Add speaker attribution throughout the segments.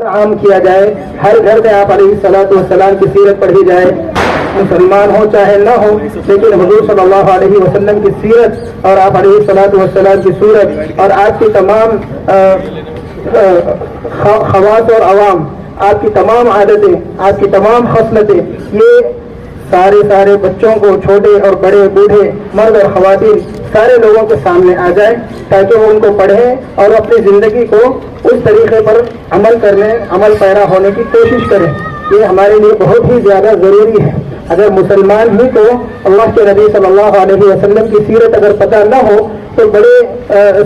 Speaker 1: عام کیا جائے, ہر گھر میں آپ علیہ الصلوۃ والسلام کی سیرت پڑھی جائے. مسلمان ہو چاہے نہ ہو, لیکن حضور صلی اللہ علیہ وسلم کی سیرت اور آپ علیہ الصلوۃ والسلام کی صورت اور آپ کی تمام خواص اور عوام, آپ کی تمام عادتیں, آپ کی تمام خصلتیں, یہ سارے بچوں کو, چھوٹے اور بڑے, بوڑھے, مرد اور خواتین, سارے لوگوں کے سامنے آ جائے تاکہ وہ ان کو پڑھیں اور اپنی زندگی کو اس طریقے پر عمل پیرا ہونے کی کوشش کریں. یہ ہمارے لیے بہت ہی زیادہ ضروری ہے. اگر مسلمان ہی کو اللہ کے نبی صلی اللہ علیہ وسلم کی سیرت اگر پتہ نہ ہو تو بڑے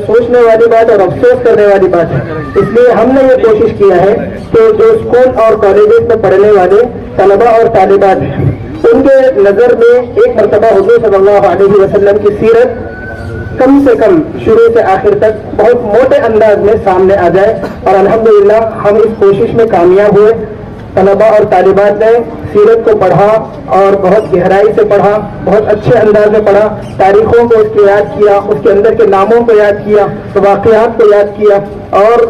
Speaker 1: سوچنے والی بات اور افسوس کرنے والی بات ہے. اس لیے ہم نے یہ کوشش کیا ہے کہ جو اسکول اور کالجز میں پڑھنے والے طلباء اور طالبات ہیں, ان کے نظر میں ایک مرتبہ حضور صلی اللہ علیہ وسلم کی سیرت کم سے کم شروع سے آخر تک بہت موٹے انداز میں سامنے آ جائے. اور الحمدللہ ہم اس کوشش میں کامیاب ہوئے. طلباء اور طالبات نے سیرت کو پڑھا اور بہت گہرائی سے پڑھا, بہت اچھے انداز میں پڑھا, تاریخوں کو اس کے یاد کیا, اس کے اندر کے ناموں کو یاد کیا, واقعات کو یاد کیا, اور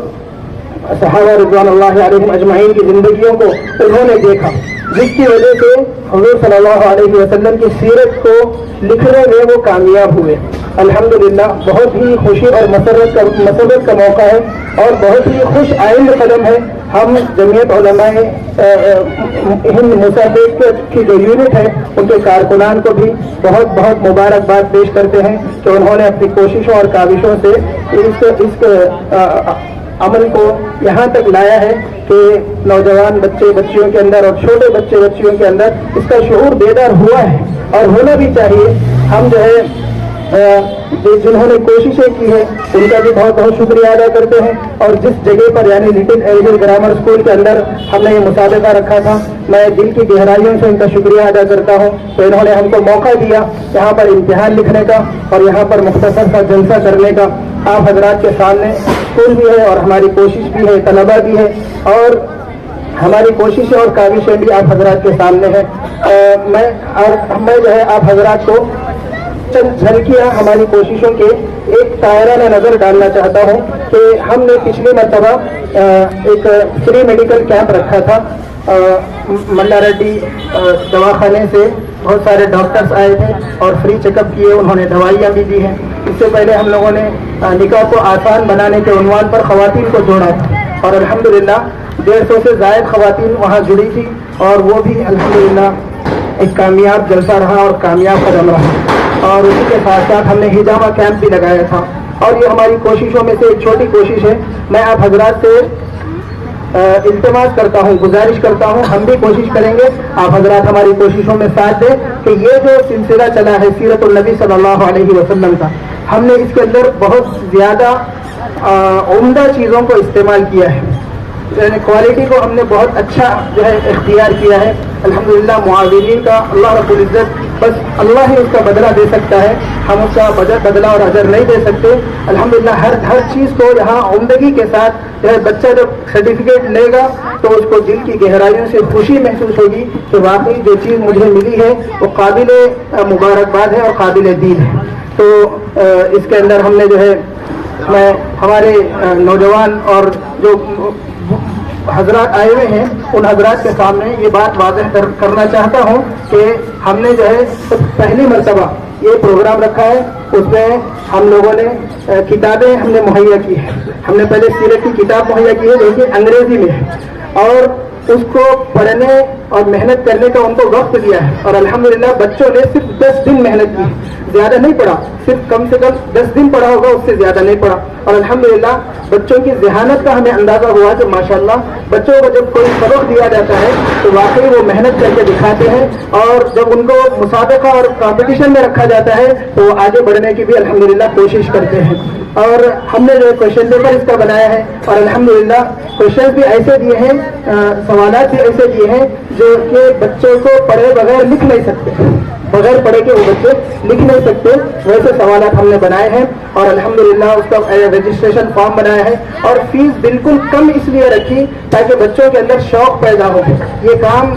Speaker 1: صحابہ رضوان اللہ علیہم اجمعین کی زندگیوں کو انہوں نے دیکھا, جس کی وجہ سے حضور صلی اللہ علیہ وسلم کی سیرت کو لکھنے میں وہ کامیاب ہوئے. الحمدللہ بہت ہی خوشی اور مسرت کا موقع ہے اور بہت ہی خوش آئند قدم ہے. ہم جمعیت علماء ہند مساعد کی جو یونٹ ہے ان کے کارکنان کو بھی بہت بہت مبارکباد پیش کرتے ہیں کہ انہوں نے اپنی کوششوں اور کاوشوں سے اس عمل کو یہاں تک لایا ہے کہ نوجوان بچے بچیوں کے اندر اور چھوٹے بچے بچیوں کے اندر اس کا شعور بیدار ہوا ہے اور ہونا بھی چاہیے. ہم جو ہے جنہوں نے کوششیں کی ہیں ان کا بھی بہت بہت شکریہ ادا کرتے ہیں. اور جس جگہ پر یعنی لٹل ایجل گرامر اسکول کے اندر ہم نے یہ مسابقہ رکھا تھا, میں دل کی گہرائیوں سے ان کا شکریہ ادا کرتا ہوں. تو انہوں نے ہم کو موقع دیا یہاں پر امتحان لکھنے کا اور یہاں پر مختصر سا جلسہ کرنے کا. آپ حضرات کے سامنے اسکول بھی ہے اور ہماری کوشش بھی ہے, طلبا بھی ہے, اور ہماری کوششیں اور کاوشیں بھی آپ حضرات کے سامنے ہیں. میں جو ہے آپ حضرات کو چند جھلکیاں ہماری کوششوں کے ایک دائرہ نظر ڈالنا چاہتا ہوں کہ ہم نے پچھلی مرتبہ ایک فری میڈیکل کیمپ رکھا تھا. ملا ریڈی دواخانے سے بہت سارے ڈاکٹرز آئے تھے اور فری چیک اپ کیے, انہوں نے دوائیاں بھی دی ہیں. اس سے پہلے ہم لوگوں نے نکاح کو آسان بنانے کے عنوان پر خواتین کو جوڑا تھا اور الحمدللہ 150 سے زائد خواتین وہاں جڑی تھی اور وہ بھی الحمدللہ ایک کامیاب جلسہ رہا اور کامیاب قدم رہا. اور اسی کے ساتھ ساتھ ہم نے ہجامہ کیمپ بھی لگایا تھا اور یہ ہماری کوششوں میں سے ایک چھوٹی کوشش ہے. میں آپ حضرات سے التماس کرتا ہوں, گزارش کرتا ہوں, ہم بھی کوشش کریں گے, آپ حضرات ہماری کوششوں میں ساتھ دیں کہ یہ جو سلسلہ چلا ہے سیرت النبی صلی اللہ علیہ وسلم کا, ہم نے اس کے اندر بہت زیادہ عمدہ چیزوں کو استعمال کیا ہے. یعنی کوالٹی کو ہم نے بہت اچھا جو ہے اختیار کیا ہے. الحمدللہ معاونین کا اللہ رب العزت بس اللہ ہی اس کا بدلہ دے سکتا ہے, ہم اس کا بدلہ اور اجر نہیں دے سکتے. الحمدللہ ہر چیز کو یہاں عمدگی کے ساتھ جو ہے بچہ جب سرٹیفکیٹ لے گا تو اس کو دل کی گہرائیوں سے خوشی محسوس ہوگی کہ واقعی جو چیز مجھے ملی ہے وہ قابل مبارکباد ہے اور قابل دین ہے. تو اس کے اندر ہم نے جو ہے میں ہمارے نوجوان اور جو حضرات آئے ہوئے ہیں ان حضرات کے سامنے یہ بات واضح کرنا چاہتا ہوں کہ ہم نے جو ہے پہلی مرتبہ یہ پروگرام رکھا ہے. اس میں ہم لوگوں نے کتابیں ہم نے مہیا کی ہے. ہم نے پہلے سیرت کی کتاب مہیا کی ہے جو کہ انگریزی میں ہے اور اس کو پڑھنے اور محنت کرنے کا ان کو وقت دیا ہے. اور الحمدللہ بچوں نے صرف 10 دن محنت کی, زیادہ نہیں پڑھا, صرف کم سے کم 10 دن پڑھا ہوگا, اس سے زیادہ نہیں پڑھا. اور الحمدللہ بچوں کی ذہانت کا ہمیں اندازہ ہوا کہ ماشاءاللہ بچوں کو جب کوئی سبق دیا جاتا ہے تو واقعی وہ محنت کر کے دکھاتے ہیں, اور جب ان کو مسابقہ اور کمپٹیشن میں رکھا جاتا ہے تو وہ آگے بڑھنے کی بھی الحمدللہ کوشش کرتے ہیں. اور ہم نے جو کویشچن پیپر اس کا بنایا ہے اور الحمدللہ کویشچنز بھی ایسے دیے ہیں, سوالات بھی ایسے دیے ہیں جو کہ بچوں کو پڑھے بغیر لکھ نہیں سکتے, بغیر پڑھے کے وہ بچے لکھ نہیں سکتے, ویسے سوالات ہم نے بنائے ہیں. اور الحمدللہ اس کا رجسٹریشن فارم بنایا ہے اور فیس بالکل کم اس لیے رکھی تاکہ بچوں کے اندر شوق پیدا ہو. یہ کام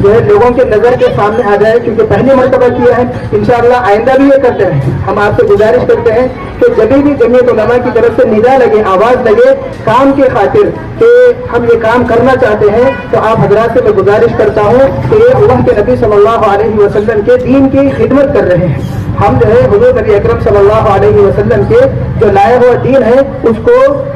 Speaker 1: جو ہے لوگوں کے نظر کے سامنے آ جائے, کیونکہ پہلی مرتبہ کیا ہے. انشاءاللہ آئندہ بھی یہ کرتے ہیں. ہم آپ سے گزارش کرتے ہیں کہ جب بھی جمعیت علماء کی طرف سے ندا لگے, آواز لگے کام کے خاطر کہ ہم یہ کام کرنا چاہتے ہیں, تو آپ حضرات سے میں گزارش کرتا ہوں کہ یہ اللہ کے نبی صلی اللہ علیہ وسلم کے دین کی خدمت کر رہے ہیں. ہم جو ہے حضور نبی اکرم صلی اللہ علیہ وسلم کے جو لایا ہوا دین ہے اس کو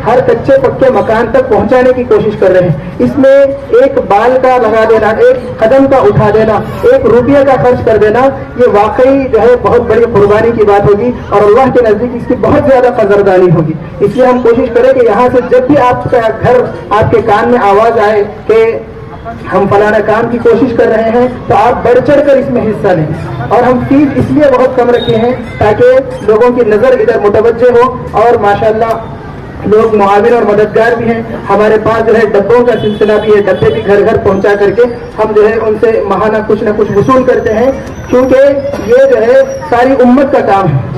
Speaker 1: ہر کچے پکے مکان تک پہنچانے کی کوشش کر رہے ہیں. اس میں ایک بال کا لگا دینا, ایک قدم کا اٹھا دینا, ایک روپیہ کا خرچ کر دینا, یہ واقعی جو ہے بہت بڑی قربانی کی بات ہوگی اور اللہ کے نزدیک اس کی بہت زیادہ قدردانی ہوگی. اس لیے ہم کوشش کریں کہ یہاں سے جب بھی آپ کا گھر آپ کے کان میں آواز آئے کہ ہم فلانا کام کی کوشش کر رہے ہیں, تو آپ بڑھ چڑھ کر اس میں حصہ لیں. اور ہم فیس اس لیے بہت کم رکھے ہیں تاکہ لوگوں کی نظر ادھر متوجہ ہو, اور ماشاءاللہ لوگ معاون اور مددگار بھی ہیں. ہمارے پاس جو ہے ڈبوں کا سلسلہ بھی ہے, ڈبے بھی گھر گھر پہنچا کر کے ہم جو ہے ان سے ماہانہ کچھ نہ کچھ وصول کرتے ہیں, کیونکہ یہ جو ہے ساری امت کا کام ہے.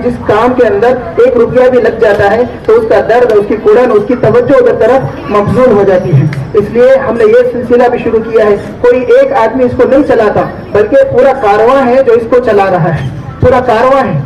Speaker 1: جس کام کے اندر ایک روپیہ بھی لگ جاتا ہے تو اس کا درد, اس کی کڑن, اس کی توجہ ادھر طرف مبذول ہو جاتی ہے. اس لیے ہم نے یہ سلسلہ بھی شروع کیا ہے. کوئی ایک آدمی اس کو نہیں چلاتا, بلکہ پورا کارواں ہے جو اس کو چلا رہا ہے, پورا کارواں ہے.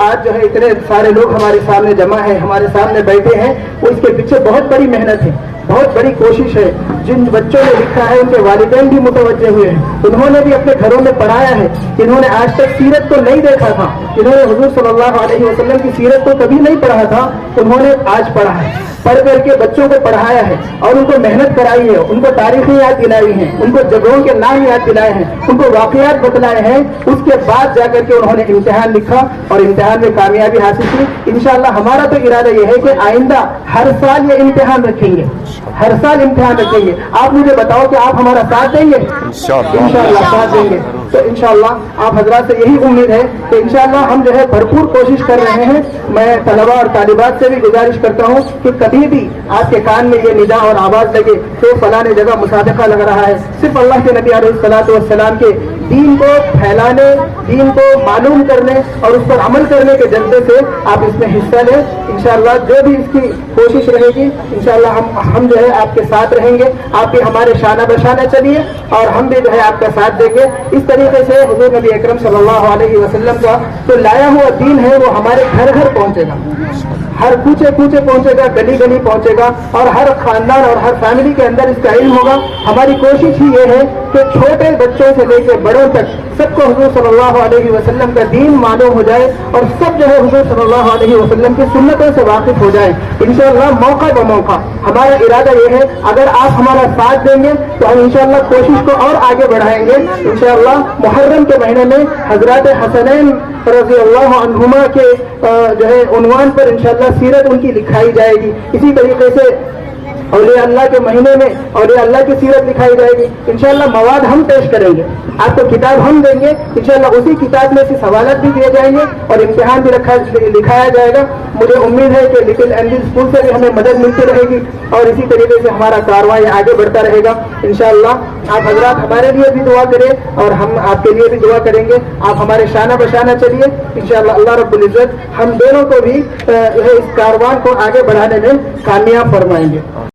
Speaker 1: آج جو ہے اتنے سارے لوگ ہمارے سامنے جمع ہیں, ہمارے سامنے بیٹھے ہیں, وہ اس کے پیچھے بہت بڑی محنت ہے, بہت بڑی کوشش ہے. جن بچوں نے لکھا ہے ان کے والدین بھی متوجہ ہوئے ہیں, انہوں نے بھی اپنے گھروں میں پڑھایا ہے. انہوں نے آج تک سیرت کو نہیں دیکھا تھا, انہوں نے حضور صلی اللہ علیہ وسلم کی سیرت کو کبھی نہیں پڑھا تھا, انہوں نے آج پڑھا ہے. پڑھ کر کے بچوں کو پڑھایا ہے اور ان کو محنت کرائی ہے, ان کو تاریخیں یاد دلائی ہیں, ان کو جگہوں کے نام یاد دلائے ہیں, ان کو واقعات بتلائے ہیں. اس کے بعد جا کر کے انہوں نے امتحان لکھا اور امتحان میں کامیابی حاصل کی. انشاءاللہ ہمارا تو ارادہ یہ ہے کہ آئندہ ہر سال یہ امتحان رکھیں گے, ہر سال امتحان رکھیں گے. آپ مجھے بتاؤ کہ آپ ہمارا ساتھ دیں گے؟ انشاءاللہ ساتھ دیں گے. تو انشاءاللہ آپ حضرات سے یہی امید ہے کہ انشاءاللہ ہم جو ہے بھرپور کوشش کر رہے ہیں. میں طلباء اور طالبات سے بھی گزارش کرتا ہوں کہ کبھی بھی آپ کے کان میں یہ ندا اور آواز لگے کہ فلاں جگہ مسابقہ لگ رہا ہے, صرف اللہ کے نبی علیہ الصلوۃ والسلام کے دین کو پھیلانے, دین کو معلوم کرنے اور اس پر عمل کرنے کے جذبے سے آپ اس میں حصہ لیں. انشاءاللہ جو بھی اس کی کوشش رہے گی انشاءاللہ ہم جو ہے آپ کے ساتھ رہیں گے. آپ بھی ہمارے شانہ بشانہ چلیے اور ہم بھی جو ہے آپ کا ساتھ دیں گے. اس طریقے سے حضور نبی اکرم صلی اللہ علیہ وسلم کا جو لایا ہوا دین ہے وہ ہمارے گھر گھر پہنچے گا, ہر کوچے کوچے پہنچے گا, گلی گلی پہنچے گا, اور ہر خاندان اور ہر فیملی کے اندر اس کا علم ہوگا. ہماری کوشش ہی یہ ہے کہ چھوٹے بچوں سے لے کے بڑوں تک سب کو حضور صلی اللہ علیہ وسلم کا دین معلوم ہو جائے اور سب جو ہے حضور صلی اللہ علیہ وسلم کی سنتوں سے واقف ہو جائیں. انشاءاللہ موقع بموقع ہمارا ارادہ یہ ہے, اگر آپ ہمارا ساتھ دیں گے تو ہم انشاءاللہ کوشش کو اور آگے بڑھائیں گے. انشاءاللہ محرم کے مہینے میں حضرات حسنین رضی اللہ عنہما کے جو ہے عنوان پر انشاءاللہ سیرت ان کی لکھائی جائے گی. اسی طریقے سے اولیاء اللہ کے مہینے میں اولیاء اللہ کی سیرت دکھائی جائے گی. انشاءاللہ مواد ہم پیش کریں گے, آپ کو کتاب ہم دیں گے, انشاءاللہ اسی کتاب میں سے سوالات بھی دیے جائیں گے اور امتحان بھی لکھایا جائے گا. مجھے امید ہے کہ لٹل اینجل اسکول سے بھی ہمیں مدد ملتی رہے گی اور اسی طریقے سے ہمارا کارواں آگے بڑھتا رہے گا. انشاءاللہ آپ حضرات ہمارے لیے بھی دعا کریں اور ہم آپ کے لیے بھی دعا کریں گے. آپ ہمارے شانہ بشانہ چلیے. انشاءاللہ اللہ رب العزت ہم دونوں کو بھی اس کارواں کو آگے بڑھانے میں کامیاب فرمائیں گے.